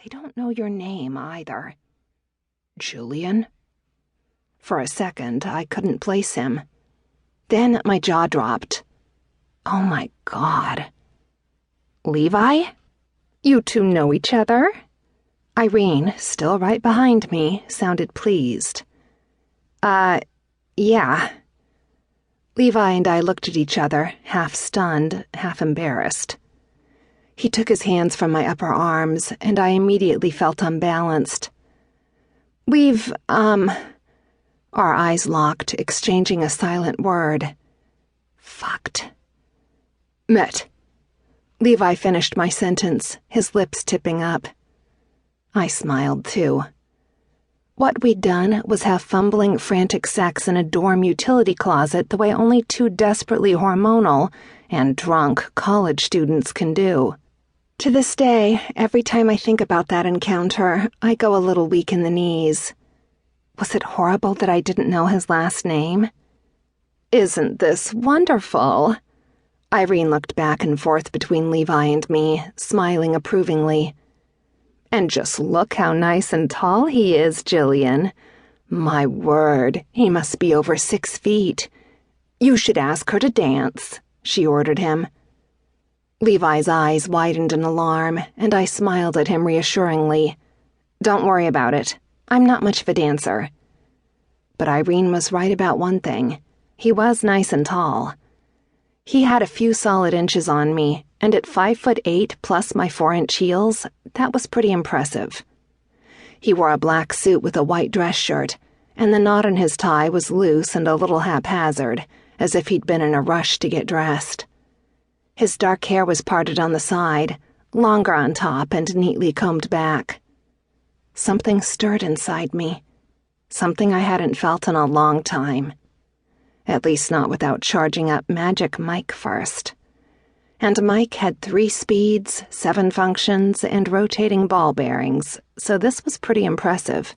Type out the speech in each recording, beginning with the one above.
They don't know your name, either. Julian? For a second, I couldn't place him. Then my jaw dropped. Oh my God. Levi? You two know each other? Irene, still right behind me, sounded pleased. Yeah. Levi and I looked at each other, half stunned, half embarrassed. He took his hands from my upper arms, and I immediately felt unbalanced. We've, Our eyes locked, exchanging a silent word. Fucked. Met. Levi finished my sentence, his lips tipping up. I smiled, too. What we'd done was have fumbling, frantic sex in a dorm utility closet the way only two desperately hormonal and drunk college students can do. To this day, every time I think about that encounter, I go a little weak in the knees. Was it horrible that I didn't know his last name? Isn't this wonderful? Irene looked back and forth between Levi and me, smiling approvingly. And just look how nice and tall he is, Jillian. My word, he must be over 6 feet. You should ask her to dance, she ordered him. Levi's eyes widened in alarm, and I smiled at him reassuringly. Don't worry about it. I'm not much of a dancer. But Irene was right about one thing. He was nice and tall. He had a few solid inches on me, and at 5'8" plus my 4-inch heels, that was pretty impressive. He wore a black suit with a white dress shirt, and the knot in his tie was loose and a little haphazard, as if he'd been in a rush to get dressed. His dark hair was parted on the side, longer on top and neatly combed back. Something stirred inside me. Something I hadn't felt in a long time. At least not without charging up Magic Mike first. And Mike had 3 speeds, 7 functions, and rotating ball bearings, so this was pretty impressive.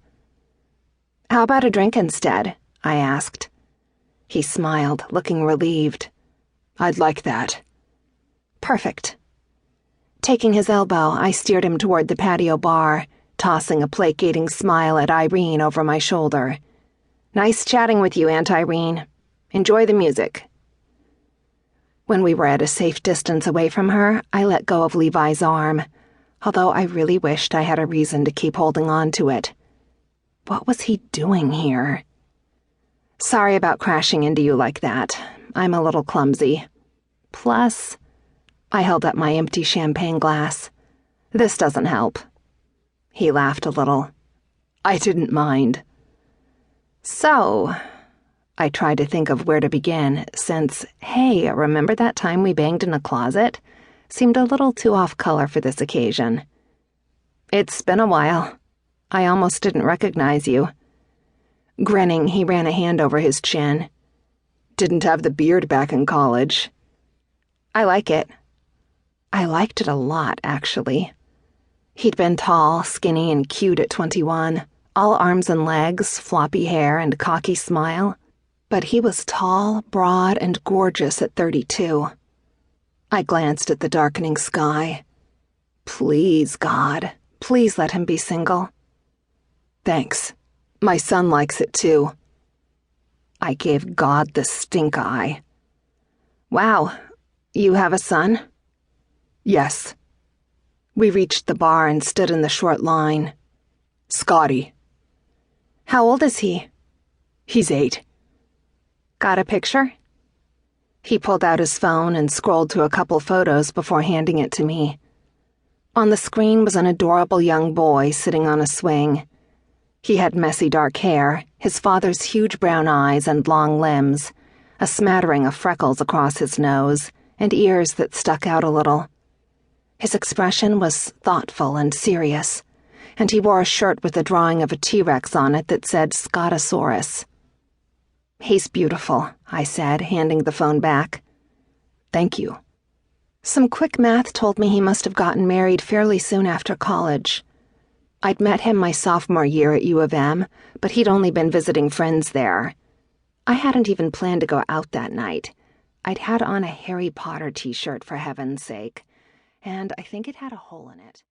How about a drink instead? I asked. He smiled, looking relieved. I'd like that. Perfect. Taking his elbow, I steered him toward the patio bar, tossing a placating smile at Irene over my shoulder. Nice chatting with you, Aunt Irene. Enjoy the music. When we were at a safe distance away from her, I let go of Levi's arm, although I really wished I had a reason to keep holding on to it. What was he doing here? Sorry about crashing into you like that. I'm a little clumsy. Plus, I held up my empty champagne glass. This doesn't help. He laughed a little. I didn't mind. So, I tried to think of where to begin, since, hey, remember that time we banged in a closet? Seemed a little too off color for this occasion. It's been a while. I almost didn't recognize you. Grinning, he ran a hand over his chin. Didn't have the beard back in college. I like it. I liked it a lot, actually. He'd been tall, skinny, and cute at 21, all arms and legs, floppy hair, and cocky smile. But he was tall, broad, and gorgeous at 32. I glanced at the darkening sky. Please, God, please let him be single. Thanks. My son likes it too. I gave God the stink eye. Wow, you have a son? Yes. We reached the bar and stood in the short line. Scotty. How old is he? He's 8. Got a picture? He pulled out his phone and scrolled through a couple photos before handing it to me. On the screen was an adorable young boy sitting on a swing. He had messy dark hair, his father's huge brown eyes and long limbs, a smattering of freckles across his nose, and ears that stuck out a little. His expression was thoughtful and serious, and he wore a shirt with a drawing of a T-Rex on it that said Scotosaurus. He's beautiful, I said, handing the phone back. Thank you. Some quick math told me he must have gotten married fairly soon after college. I'd met him my sophomore year at U of M, but he'd only been visiting friends there. I hadn't even planned to go out that night. I'd had on a Harry Potter t-shirt, for heaven's sake, and I think it had a hole in it.